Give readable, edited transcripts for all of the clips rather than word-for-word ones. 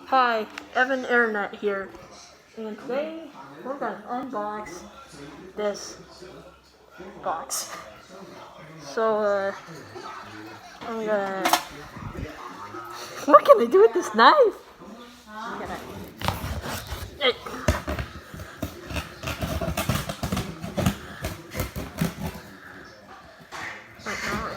Hi, Evan Internet here, and today we're gonna unbox this box. So, I'm gonna. What can I do with this knife? I'm gonna. Hey. Right now,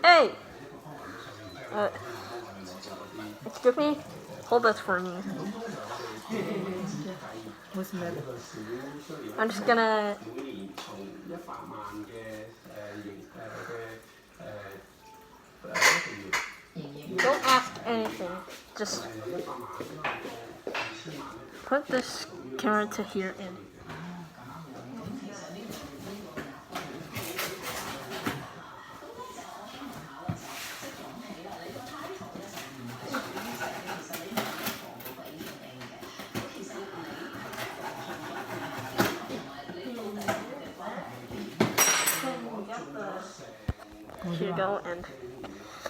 Hey! Excuse me? Hold this for me. What's the matter? I'm just gonna. Don't ask anything. Just put this camera to here in. Here you go, and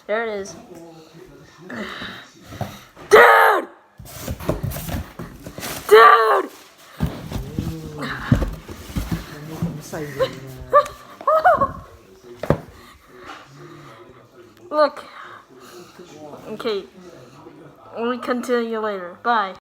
there it is. Dude! Dude! Look. Okay. We continue later. Bye.